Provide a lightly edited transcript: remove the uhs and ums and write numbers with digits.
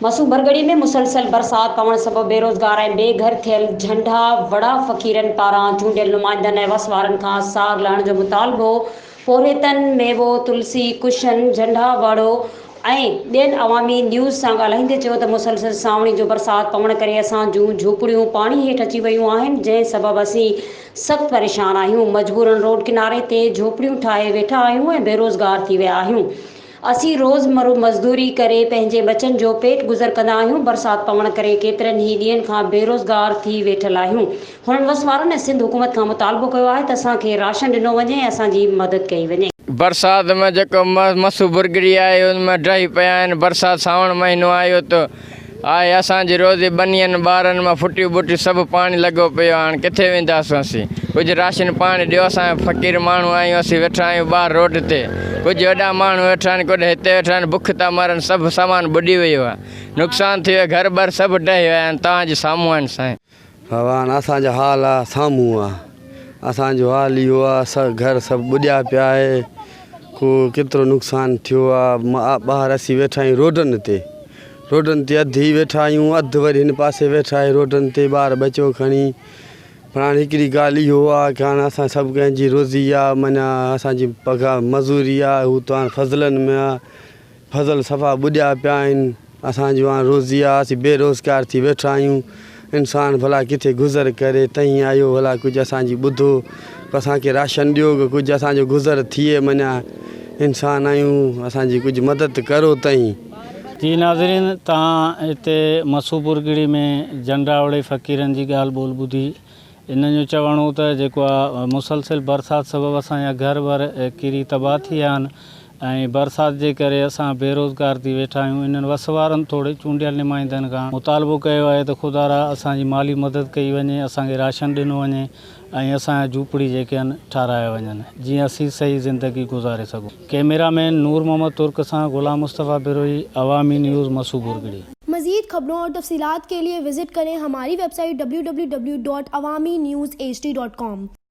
مسوڀرڳڙي में مسلسل برسات پوڻ سبب بيروزگار ऐं बेघर थियल झंडावड़ा फक़ीरन पारान चونڊيل नमائندن ऐं वसवारन खां सार लहण जो मुतालबो। पोरेतन मेवो तुलसी कुशन झंडावड़ो ऐं ॿियनि अवामी न्यूज़ सां ॻाल्हाईंदे चयो त मुसलसल सावणी जो बरसात पवण करे असां जूं झूपड़ियूं पाणी हेठि अची वियूं आहिनि, जंहिं सबबु असीं सख़्तु परेशान आहियूं। मजबूरन रोड किनारे ते झोपड़ियूं ठाहे वेठा आहियूं ऐं बेरोज़गार थी विया आहियूं। असीं रोज़मर्रो मज़दूरी करे पंहिंजे बचनि जो पेट गुज़र कंदा आहियूं। बरसात पवण करे केतिरनि ई ॾींहंनि खां बेरोज़गार थी वेठल आहियूं। हुननि वसवारन ऐं सिंध हुकूमत खां मुतालबो कयो आहे त असांखे राशन ॾिनो वञे ऐं असांजी मदद कई वञे। बरसात में जो مسوڀرڳڙي आहे उनमें ड्राई पिया आहिनि। बरसात सावण महीनो आयो त आहे, असांजी रोज़ी बनियनि ॿारनि में फुटियूं बुटियूं सभु पाणी लॻो पियो। हाणे किथे वेंदासीं असीं? कुझु राशन पाणी ॾियो, असां फ़क़ीर माण्हू आहियूं, असीं वेठा आहियूं ॿाहिरि रोड ते। कुझु वॾा माण्हू वेठा आहिनि, कुझु हिते वेठा आहिनि, बुख था मरनि, सभु सामान बुॾी वियो आहे, नुक़सानु थी वियो, घर बर सभु ढही विया आहिनि। तव्हांजे साम्हूं आहिनि साईं। भॻवान असांजो हाल आहे साम्हूं आहे, असांजो हाल इहो आहे, सभु घर सभु ॿुॾिया पिया आहे। को केतिरो नुक़सानु थियो आहे। ॿाहिरि असीं वेठा आहियूं रोडनि ते अधु ई वेठा आहियूं, अधु वरी हिन पासे वेठा आहियूं रोडनि ते ॿार बचो खणी। पर हाणे हिकिड़ी ॻाल्हि इहो आहे की हाणे असां सभु कंहिंजी रोज़ी आहे, माना असांजी पघार मज़ूरी आहे, हू त हाणे फज़लनि में आहे, फज़ल सफ़ा ॿुॾिया पिया आहिनि। असांजो हाणे रोज़ी आहे, असीं बेरोज़गार थी वेठा आहियूं। इंसानु भला किथे गुज़र करे, तई आयो भला कुझु असांजी ॿुधो, असांखे राशन ॾियो, कुझु असांजो गुज़र थिए। माना इंसान आहियूं, असांजी कुझु मदद करो तई। जी नाज़रीन, तव्हां हिते مسوڀرڳڙي में झंडावड़े फ़क़ीरन जी ॻाल्हि ॿोल ॿुधी। इन्हनि जो चवणो त जेको आहे मुसलसिल बरसात सबबु असांजा घर वर किरी तबाह थी विया आहिनि ऐं बरसात जे करे असां बेरोज़गार थी वेठा आहियूं। इन्हनि वसवारनि थोरे चूंडियल नुमाइंदनि खां मुतालबो कयो आहे त ख़ुदा असांजी माली मदद कई वञे, असांखे राशन ॾिनो वञे ऐं असांजा झूपड़ी जेके आहिनि ठाराया वञनि, जीअं असीं सही ज़िंदगी गुज़ारे सघूं। कैमरामैन नूर मोहम्मद तुर्क सां गुलाम मुस्तफ़ा बिरोही, अवामी न्यूज़ مسوڀرڳڙي। मज़ीद खबरों और तफसीलात के लिए विजिट करें हमारी वेबसाइट www.awamiNewsHD.com।